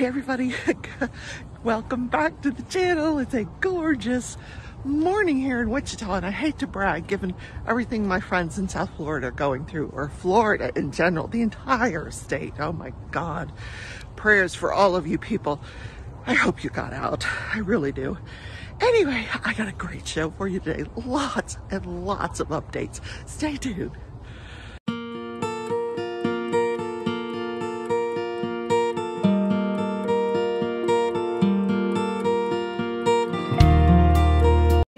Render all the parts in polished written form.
Hey everybody, welcome back to the channel. It's a gorgeous morning here in Wichita, and I hate to brag given everything my friends in South Florida are going through, or Florida in general, the entire state. Oh my God. Prayers for all of you people. I hope you got out. I really do. Anyway, I got a great show for you today. Lots and lots of updates. Stay tuned.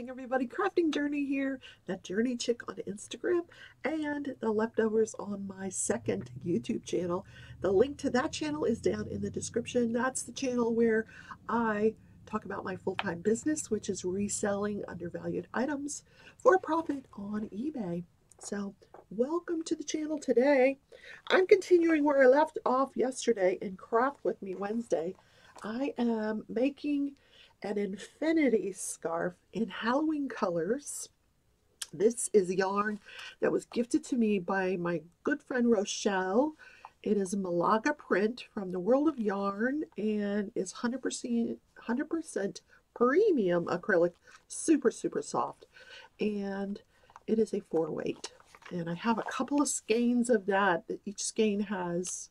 Everybody, crafting journey here, that journey chick on Instagram, and the leftovers on my second YouTube channel. The link to that channel is down in the description. That's the channel where I talk about my full-time business, which is reselling undervalued items for a profit on eBay. So welcome to the channel today. I'm continuing where I left off yesterday in Craft With Me Wednesday. I am making an infinity scarf in Halloween colors. This is yarn that was gifted to me by my good friend Rochelle. It is a Malaga print from the World of Yarn and is 100% premium acrylic, super soft, and it is a 4-weight. And I have a couple of skeins of that. Each skein has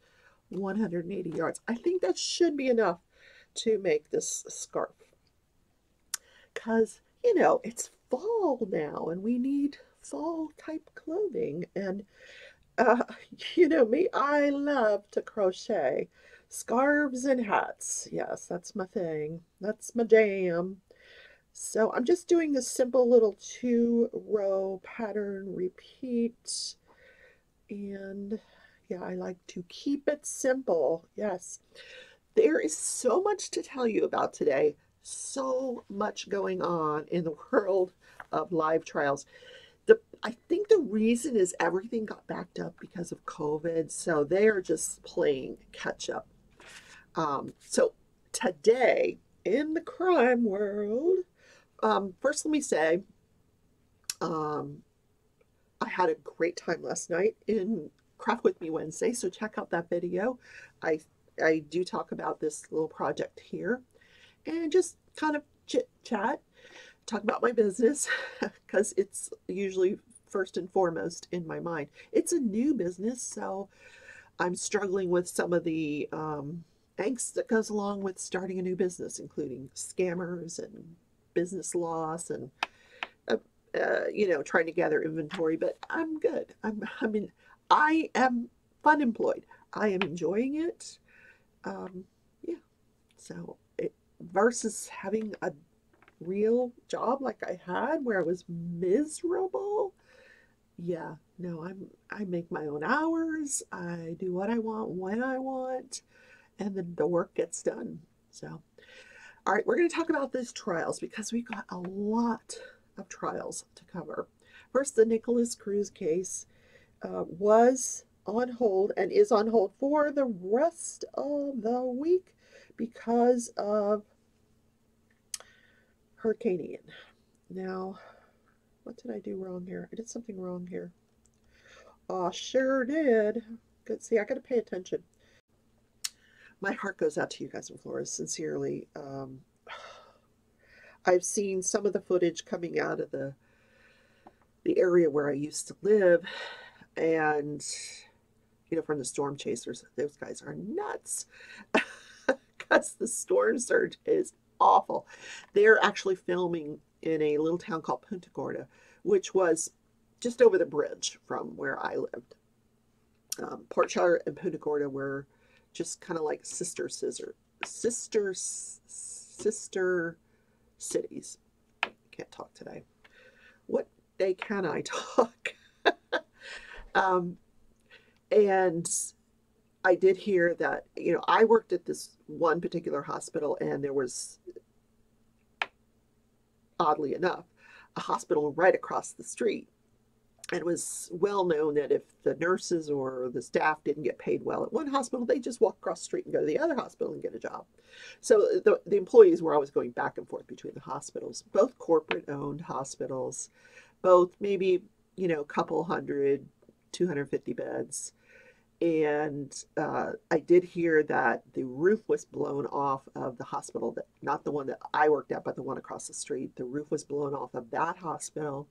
180 yards. I think that should be enough to make this scarf. Because, you know, it's fall now and we need fall type clothing. And, you know me, I love to crochet scarves and hats. Yes, that's my thing. That's my jam. So I'm just doing this simple little 2-row pattern repeat. And yeah, I like to keep it simple. Yes. There is so much to tell you about today. So much going on in the world of live trials. I think the reason is everything got backed up because of COVID, so they are just playing catch up. So today in the crime world, first let me say, I had a great time last night in Craft With Me Wednesday, so check out that video. I do talk about this little project here. And just kind of chit chat, talk about my business, because it's usually first and foremost in my mind. It's a new business, so I'm struggling with some of the angst that goes along with starting a new business, including scammers and business loss and, you know, trying to gather inventory. But I'm good. I am fun employed. I am enjoying it. Yeah, so versus having a real job like I had where I was miserable. Yeah, no, I make my own hours. I do what I want when I want, and then the work gets done. So, all right, we're going to talk about these trials because we've got a lot of trials to cover. First, the Nicholas Cruz case was on hold and is on hold for the rest of the week because of Hurricane Ian. Now, what did I do wrong here? I did something wrong here. Oh, sure did. Good. See, I got to pay attention. My heart goes out to you guys in Florida, sincerely. I've seen some of the footage coming out of the area where I used to live, and, you know, from the storm chasers. Those guys are nuts. Because the storm surge is awful. They're actually filming in a little town called Punta Gorda, which was just over the bridge from where I lived. Port Charlotte and Punta Gorda were just kind of like sister cities. Can't talk today. What day can I talk? And I did hear that, you know, I worked at this one particular hospital, and there was, oddly enough, a hospital right across the street. And it was well known that if the nurses or the staff didn't get paid well at one hospital, they just walk across the street and go to the other hospital and get a job. So the employees were always going back and forth between the hospitals, both corporate-owned hospitals, both maybe, you know, a couple hundred, 250 beds. And I did hear that the roof was blown off of the hospital, that not the one that I worked at, but the one across the street. The roof was blown off of that hospital,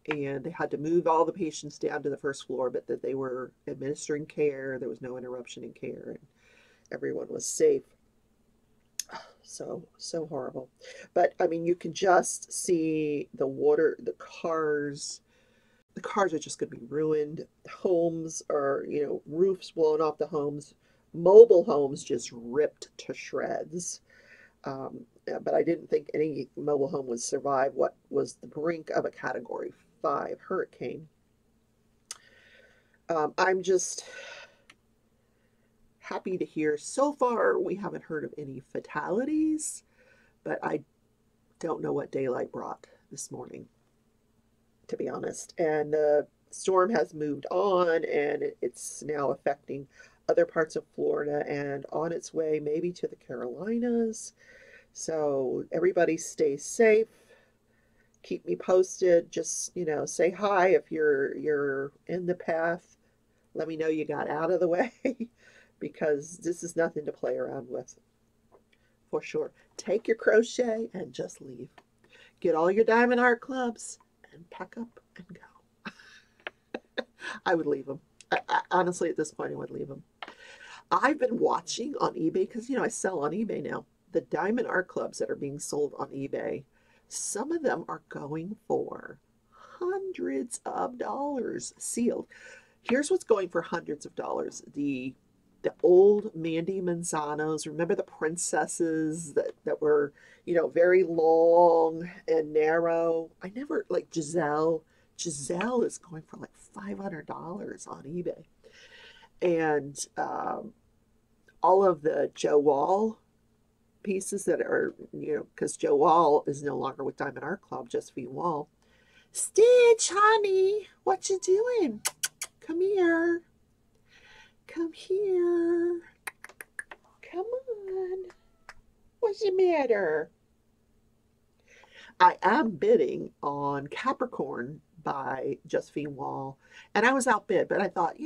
and they had to move all the patients down to the first floor, but that they were administering care. There was no interruption in care, and everyone was safe. So horrible. But I mean, you can just see the water, the cars are just going to be ruined. Homes are, roofs blown off the homes, mobile homes just ripped to shreds. But I didn't think any mobile home would survive what was the brink of a Category 5 hurricane. I'm just happy to hear so far we haven't heard of any fatalities, but I don't know what daylight brought this morning, to be honest. And the storm has moved on, and it's now affecting other parts of Florida and on its way maybe to the Carolinas. So everybody stay safe. Keep me posted. Just, say hi if you're in the path. Let me know you got out of the way because this is nothing to play around with. For sure. Take your crochet and just leave. Get all your diamond art clubs and pack up and go. I would leave them. Honestly, at this point, I would leave them. I've been watching on eBay because, I sell on eBay now. The diamond art clubs that are being sold on eBay, some of them are going for hundreds of dollars sealed. Here's what's going for hundreds of dollars. The old Mandy Manzanos, remember the princesses that were, very long and narrow? I never, like Giselle. Giselle is going for like $500 on eBay. And all of the Joe Wall pieces that are, because Joe Wall is no longer with Diamond Art Club, Josephine Wall. Stitch, honey, what you doing? Come here. Come here. Come on. What's the matter? I am bidding on Capricorn by Josephine Wall, and I was outbid, but I thought,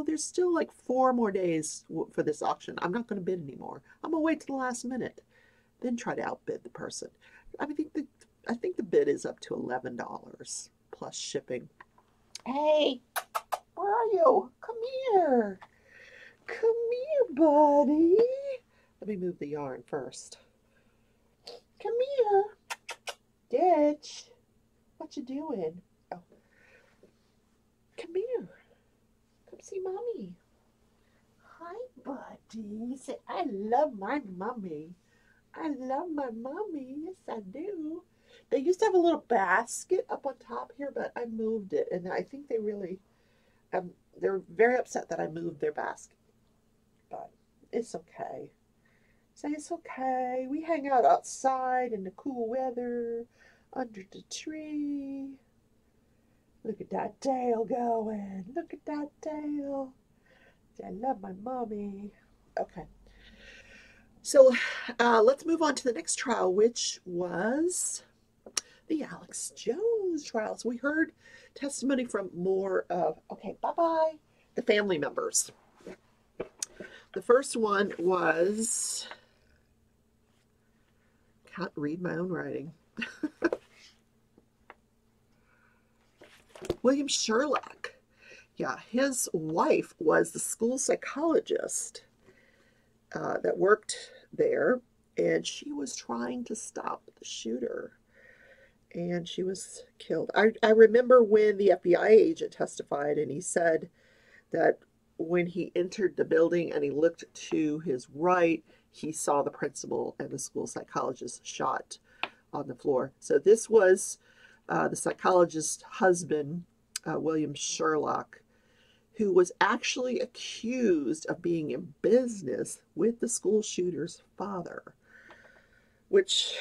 there's still like 4 more days for this auction. I'm not going to bid anymore. I'm going to wait to the last minute, then try to outbid the person. I think the bid is up to $11 plus shipping. Hey, where are you? Come here. Come here, buddy. Let me move the yarn first. Come here. Ditch. What you doing? Oh. Come here. Come see Mommy. Hi, buddy. Say, I love my mommy. I love my mommy. Yes, I do. They used to have a little basket up on top here, but I moved it. And I think they really, they're very upset that I moved their basket. But it's okay. Say it's okay. We hang out outside in the cool weather, under the tree. Look at that tail going. Look at that tail. I love my mommy. Okay. So let's move on to the next trial, which was the Alex Jones trial. So we heard testimony from more of, okay, bye-bye, the family members. The first one was, can't read my own writing. William Sherlock. Yeah, his wife was the school psychologist that worked there, and she was trying to stop the shooter, and she was killed. I remember when the FBI agent testified, and he said that when he entered the building and he looked to his right, he saw the principal and the school psychologist shot on the floor. So this was the psychologist's husband, William Sherlock, who was actually accused of being in business with the school shooter's father, which,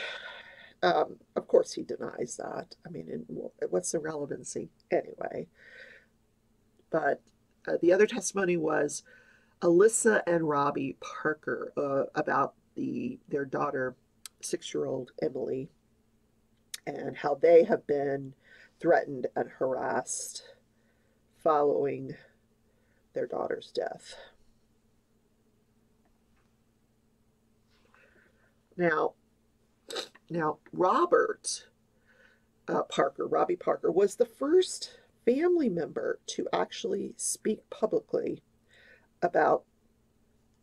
of course, he denies that. I mean, what's the relevancy anyway? But the other testimony was Alyssa and Robbie Parker about their daughter, 6-year-old Emily, and how they have been threatened and harassed following their daughter's death. Now Robert Robbie Parker, was the first family member to actually speak publicly about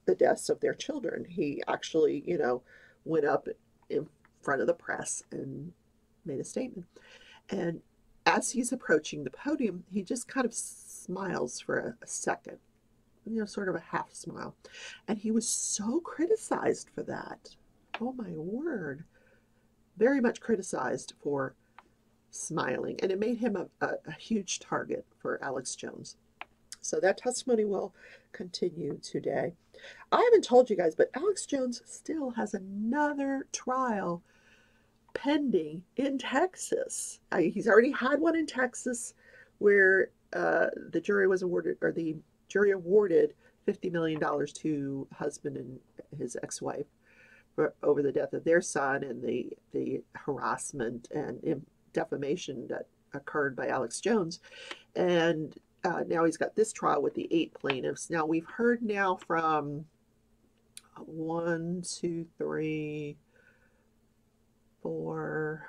the deaths of their children. He actually, went up in front of the press and made a statement. And as he's approaching the podium, he just kind of smiles for a second, sort of a half smile. And he was so criticized for that. Oh my word. Very much criticized for smiling. And it made him a huge target for Alex Jones. So that testimony will continue today. I haven't told you guys, but Alex Jones still has another trial pending in Texas. He's already had one in Texas where the jury was awarded, or the jury awarded $50 million to husband and his ex-wife over the death of their son and the harassment and defamation that occurred by Alex Jones. And now he's got this trial with the 8 plaintiffs. Now we've heard now from 1, 2, 3, 4,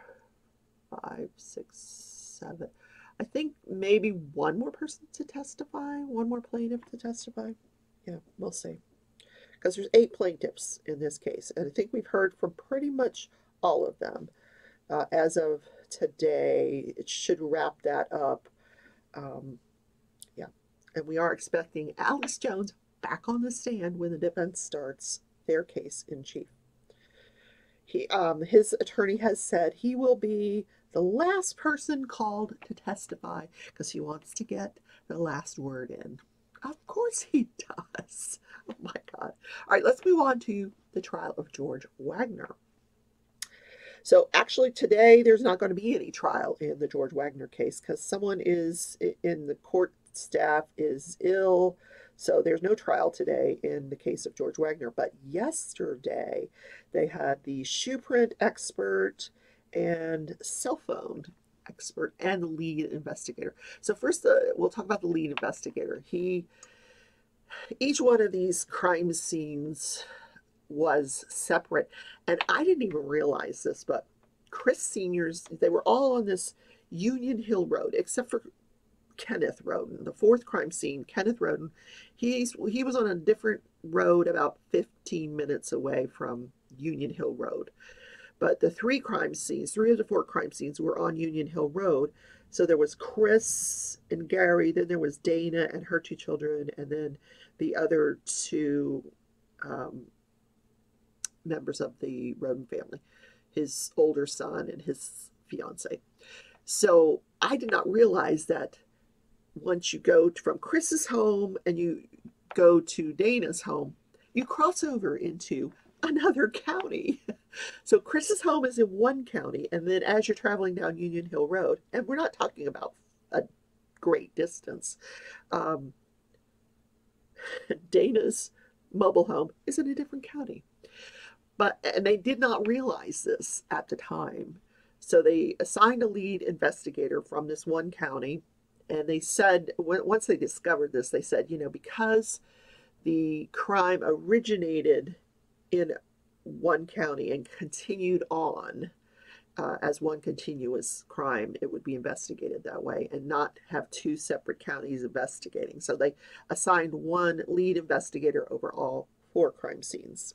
5, 6, 7. I think maybe one more person to testify, one more plaintiff to testify. Yeah, we'll see. Because there's 8 plaintiffs in this case. And I think we've heard from pretty much all of them. As of today, it should wrap that up. Yeah. And we are expecting Alex Jones back on the stand when the defense starts their case in chief. His attorney has said he will be the last person called to testify because he wants to get the last word in. Of course he does. Oh my God. All right, let's move on to the trial of George Wagner. So actually today there's not going to be any trial in the George Wagner case because someone is in the court staff is ill. So there's no trial today in the case of George Wagner. But yesterday they had the shoe print expert and cell phone expert and the lead investigator. So first we'll talk about the lead investigator. Each one of these crime scenes was separate. And I didn't even realize this, but Chris Senior's, they were all on this Union Hill Road, except for Kenneth Roden, the 4th crime scene. Kenneth Roden, he was on a different road about 15 minutes away from Union Hill Road. But the 3 crime scenes, 3 of the 4 crime scenes were on Union Hill Road. So there was Chris and Gary, then there was Dana and her 2 children, and then the other 2 members of the Roden family, his older son and his fiance. So I did not realize that once you go from Chris's home and you go to Dana's home, you cross over into another county. So Chris's home is in one county, and then as you're traveling down Union Hill Road, and we're not talking about a great distance, Dana's mobile home is in a different county. And they did not realize this at the time. So they assigned a lead investigator from this one county. And they said, once they discovered this, they said, because the crime originated in one county and continued on as one continuous crime, it would be investigated that way and not have 2 separate counties investigating. So they assigned one lead investigator over all 4 crime scenes.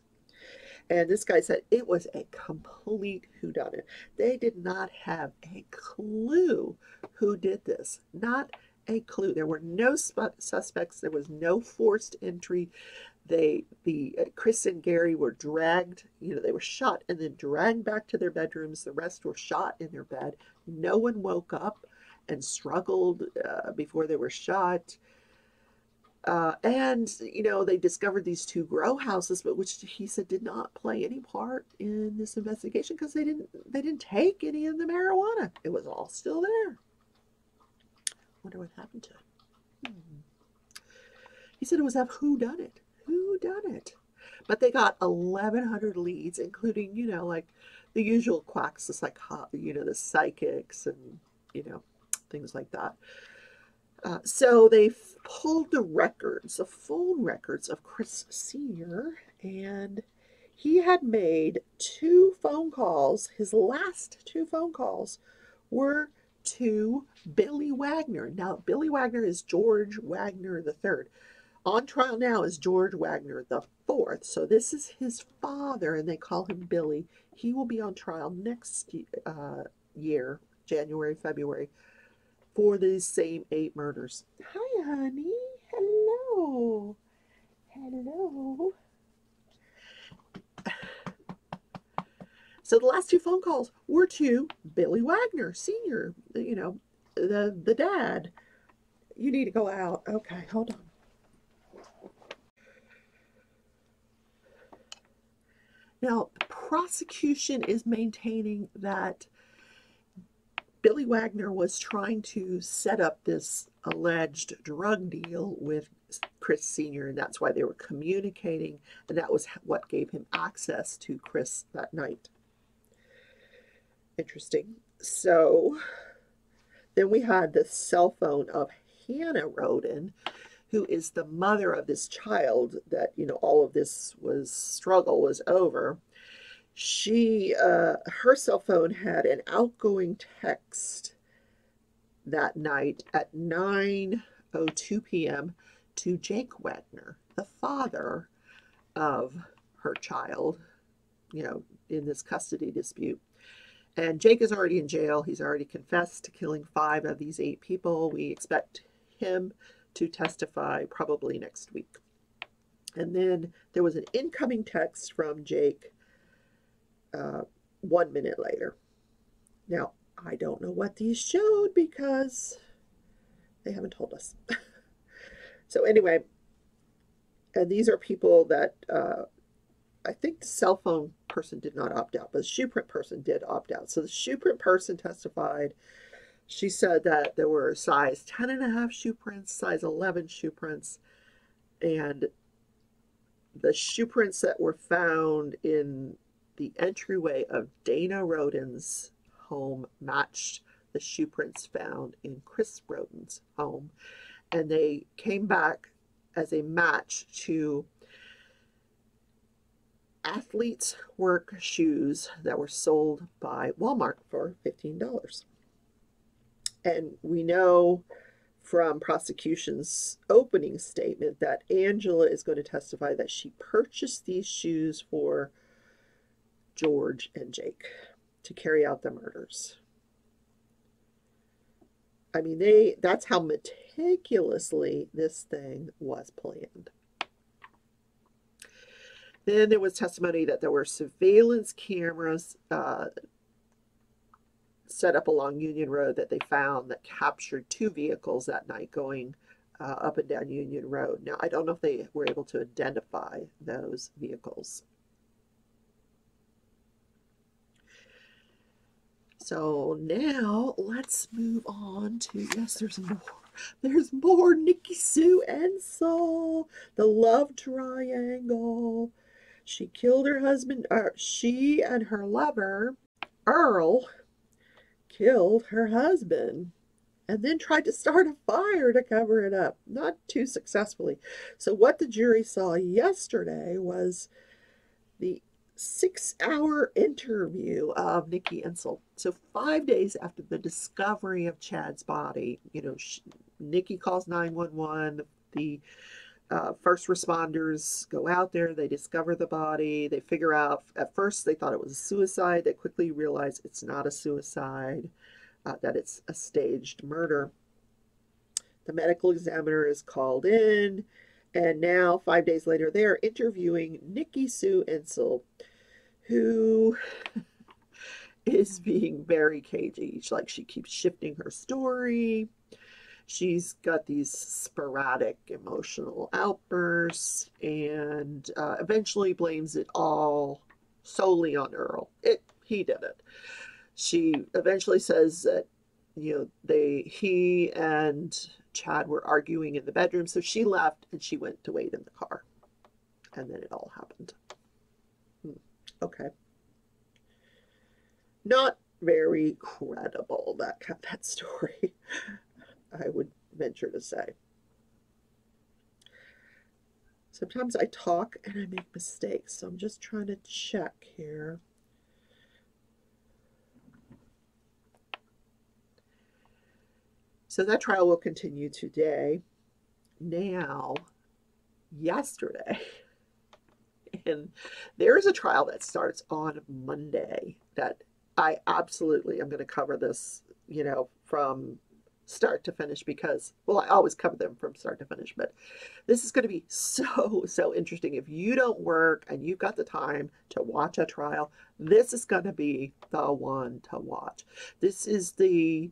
And this guy said it was a complete whodunit. They did not have a clue who did this. Not a clue. There were no suspects. There was no forced entry. Chris and Gary were dragged. They were shot and then dragged back to their bedrooms. The rest were shot in their bed. No one woke up and struggled before they were shot. And they discovered these 2 grow houses, but which he said did not play any part in this investigation because they didn't take any of the marijuana. It was all still there. Wonder what happened to it. He said it was a whodunit. Whodunit. But they got 1,100 leads, including like the usual quacks, the psychics, and things like that. So they pulled the records, the phone records of Chris Sr., and he had made 2 phone calls. His last 2 phone calls were to Billy Wagner. Now, Billy Wagner is George Wagner III. On trial now is George Wagner IV. So this is his father, and they call him Billy. He will be on trial next year, January, February, for these same 8 murders. Hi, honey. Hello. Hello. So the last 2 phone calls were to Billy Wagner Sr., the dad. You need to go out. Okay, hold on. Now, the prosecution is maintaining that Billy Wagner was trying to set up this alleged drug deal with Chris Sr., and that's why they were communicating, and that was what gave him access to Chris that night. Interesting. So then we had the cell phone of Hannah Roden, who is the mother of this child that, all of this struggle was over. Her cell phone had an outgoing text that night at 9:02 p.m. to Jake Wagner, the father of her child, in this custody dispute. And Jake is already in jail. He's already confessed to killing 5 of these 8 people. We expect him to testify probably next week. And then there was an incoming text from Jake 1 minute later. Now, I don't know what these showed because they haven't told us. So anyway, and these are people that I think the cell phone person did not opt out, but the shoe print person did opt out. So the shoe print person testified. She said that there were size 10.5 shoe prints, size 11 shoe prints, and the shoe prints that were found in the entryway of Dana Roden's home matched the shoe prints found in Chris Roden's home, and they came back as a match to athlete's work shoes that were sold by Walmart for $15. And we know from prosecution's opening statement that Angela is going to testify that she purchased these shoes for George and Jake to carry out the murders. I mean, that's how meticulously this thing was planned. Then there was testimony that there were surveillance cameras set up along Union Road that they found that captured 2 vehicles that night going up and down Union Road. Now, I don't know if they were able to identify those vehicles. So now let's move on to, yes, there's more. There's more Nikki Sue Ensel, the love triangle. She killed her husband, she and her lover, Earl, killed her husband and then tried to start a fire to cover it up, not too successfully. So what the jury saw yesterday was the 6-hour interview of Nikki Ensel. So 5 days after the discovery of Chad's body, Nikki calls 911. The first responders go out there. They discover the body. They figure out, at first they thought it was a suicide. They quickly realize it's not a suicide, that it's a staged murder. The medical examiner is called in. And now, 5 days later, they are interviewing Nikki Sue Ensel, who is being very cagey. She keeps shifting her story. She's got these sporadic emotional outbursts and eventually blames it all solely on Earl. He did it. She eventually says that, he and Chad were arguing in the bedroom, so she left and she went to wait in the car. And then it all happened. Okay. Not very credible, that story, I would venture to say. Sometimes I talk and I make mistakes, so I'm just trying to check here. So that trial will continue today. Now, yesterday, and there is a trial that starts on Monday that I absolutely am going to cover this, you know, from start to finish because, well, I always cover them from start to finish, but this is going to be so interesting. If you don't work and you've got the time to watch a trial, this is going to be the one to watch. This is the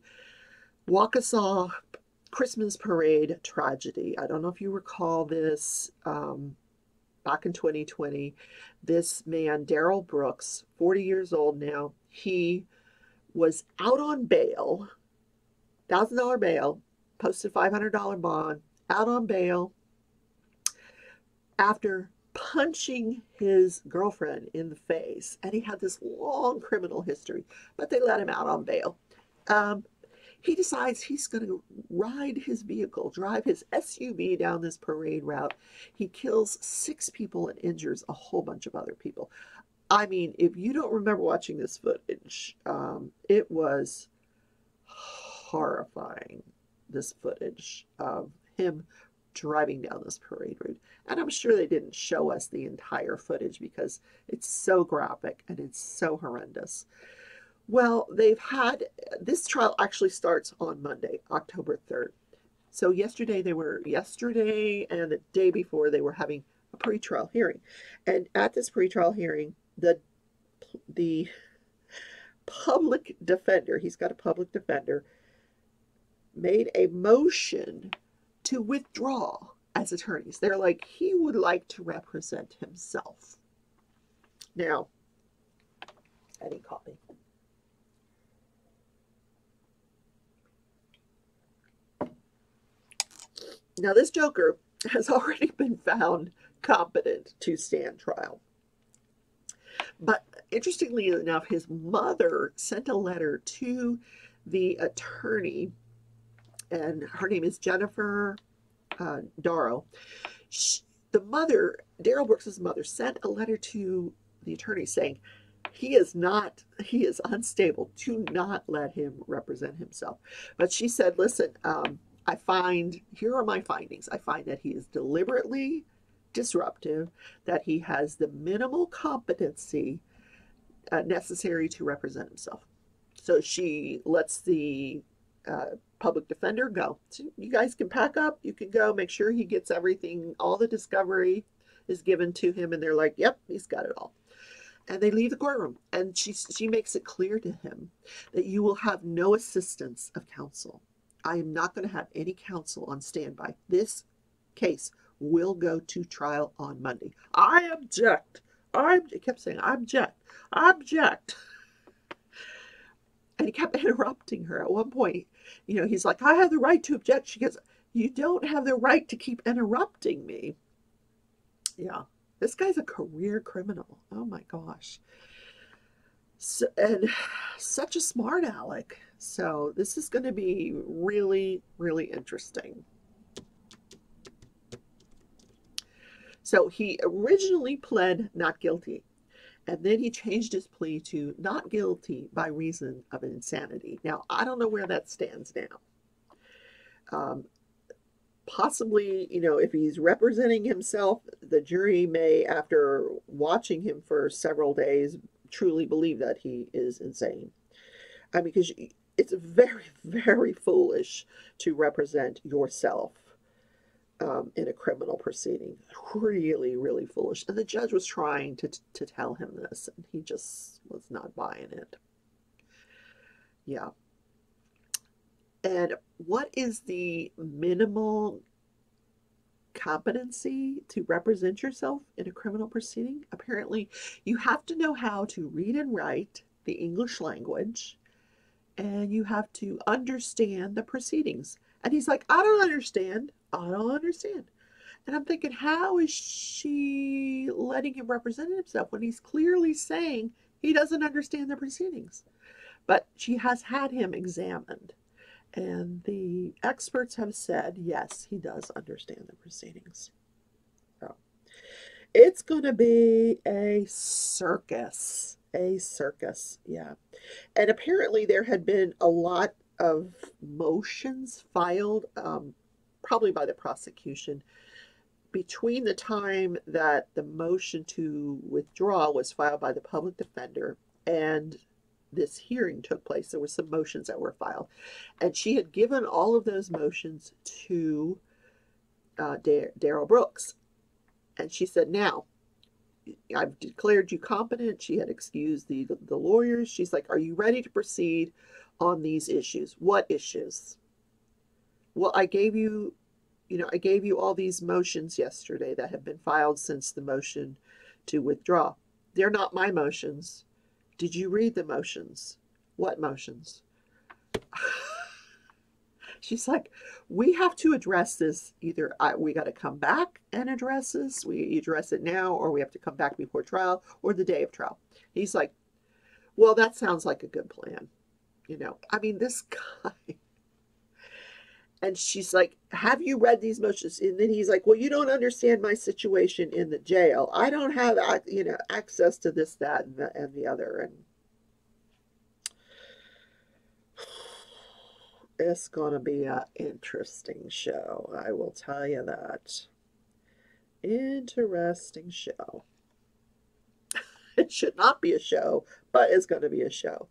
Waukesha Christmas parade tragedy. I don't know if you recall this. Back in 2020, this man, Daryl Brooks, 40 years old now, he was out on bail, $1,000 bail, posted $500 bond, out on bail after punching his girlfriend in the face. And he had this long criminal history, but they let him out on bail. He decides he's going to ride his vehicle, drive his SUV down this parade route. He kills 6 people and injures a whole bunch of other people. I mean, if you don't remember watching this footage, it was horrifying, this footage of him driving down this parade route. And I'm sure they didn't show us the entire footage because it's so graphic and it's so horrendous. Well, they've had, this trial actually starts on Monday, October 3rd. So yesterday and the day before they were having a pretrial hearing. And at this pretrial hearing, the public defender, he's got a public defender, made a motion to withdraw as attorneys. They're like, he would like to represent himself. Now, I need coffee. Now, this joker has already been found competent to stand trial. But interestingly enough, his mother sent a letter to the attorney, and her name is Jennifer Darrow. The mother, Daryl Brooks' mother, sent a letter to the attorney saying he is unstable. Do not let him represent himself. But she said, listen, here are my findings. I find that he is deliberately disruptive, that he has the minimal competency necessary to represent himself. So she lets the public defender go. So you guys can pack up, you can go, make sure he gets everything, all the discovery is given to him, and they're like, yep, he's got it all. And they leave the courtroom, and she makes it clear to him that you will have no assistance of counsel. I am not going to have any counsel on standby. This case will go to trial on Monday. I object. He kept saying, I object. I object. And he kept interrupting her. At one point, he's like, I have the right to object. She goes, you don't have the right to keep interrupting me. Yeah, this guy's a career criminal. Oh my gosh. So, and such a smart aleck. So this is going to be really interesting. So he originally pled not guilty, and then he changed his plea to not guilty by reason of insanity. Now, I don't know where that stands now. Possibly, if he's representing himself, the jury may, after watching him for several days, truly believe that he is insane. I mean, because it's very foolish to represent yourself in a criminal proceeding. Really foolish. And the judge was trying to tell him this, and he just was not buying it. Yeah. And what is the minimal competency to represent yourself in a criminal proceeding? Apparently, you have to know how to read and write the English language, and you have to understand the proceedings. And he's like, I don't understand. I don't understand. And I'm thinking, how is she letting him represent himself when he's clearly saying he doesn't understand the proceedings? But she has had him examined. And the experts have said, yes, he does understand the proceedings. So it's going to be a circus. A circus, yeah. And apparently there had been a lot of motions filed, probably by the prosecution, between the time that the motion to withdraw was filed by the public defender and this hearing took place. There were some motions that were filed, and she had given all of those motions to Daryl Brooks, and she said, "Now, I've declared you competent." She had excused the lawyers. She's like, "Are you ready to proceed on these issues?" "What issues?" "Well, I gave you all these motions yesterday that have been filed since the motion to withdraw." "They're not my motions." "Did you read the motions?" "What motions?" She's like, "We have to address this. Either we got to come back and address this, we address it now, or we have to come back before trial or the day of trial." He's like, "Well, that sounds like a good plan." I mean, this guy. And she's like, "Have you read these motions?" And then he's like, "Well, you don't understand my situation in the jail. I don't have, access to this, that, and the other." And it's going to be an interesting show. I will tell you that. Interesting show. It should not be a show, but it's going to be a show.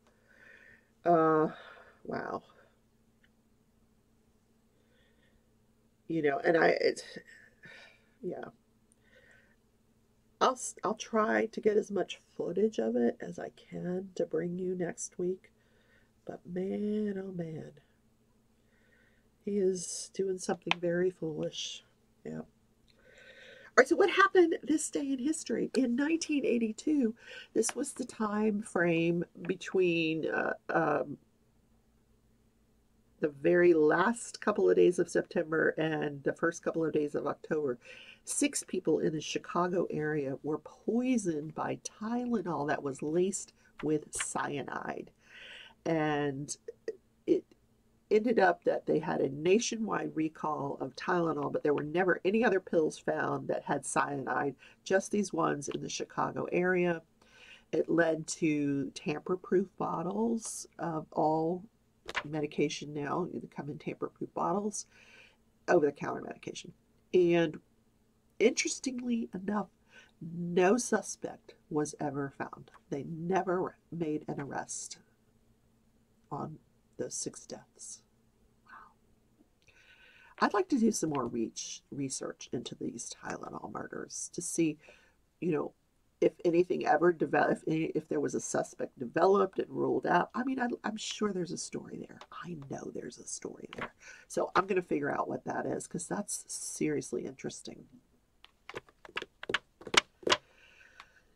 Wow. And yeah. I'll try to get as much footage of it as I can to bring you next week. But man, oh man, he is doing something very foolish. Yeah. All right, so what happened this day in history? In 1982, this was the time frame between the very last couple of days of September and the first couple of days of October. 6 people in the Chicago area were poisoned by Tylenol that was laced with cyanide. And it ended up that they had a nationwide recall of Tylenol, but there were never any other pills found that had cyanide, just these ones in the Chicago area. It led to tamper-proof bottles of all medication now. They come in tamper-proof bottles, over-the-counter medication. And interestingly enough, no suspect was ever found. They never made an arrest on those 6 deaths. Wow. I'd like to do some more research into these Tylenol murders to see, if anything ever developed, if there was a suspect developed and ruled out. I mean, I'm sure there's a story there. I know there's a story there. So I'm going to figure out what that is, because that's seriously interesting.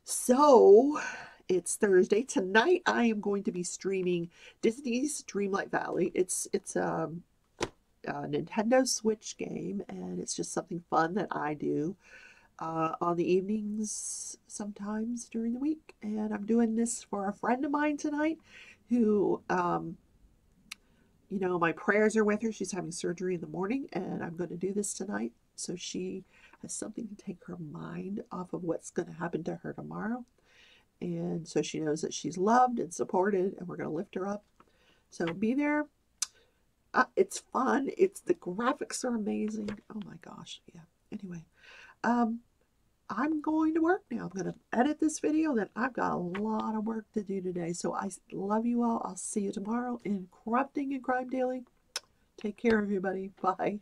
So it's Thursday. Tonight I am going to be streaming Disney's Dreamlight Valley. It's a Nintendo Switch game, and it's just something fun that I do on the evenings sometimes during the week. And I'm doing this for a friend of mine tonight who, my prayers are with her. She's having surgery in the morning, and I'm going to do this tonight so she has something to take her mind off of what's going to happen to her tomorrow. And so she knows that she's loved and supported, and we're going to lift her up. So be there. It's fun. The graphics are amazing. Oh my gosh. Yeah. Anyway, I'm going to work now. I'm going to edit this video. Then I've got a lot of work to do today. So I love you all. I'll see you tomorrow in Corrupting and Crime Daily. Take care, everybody. Bye.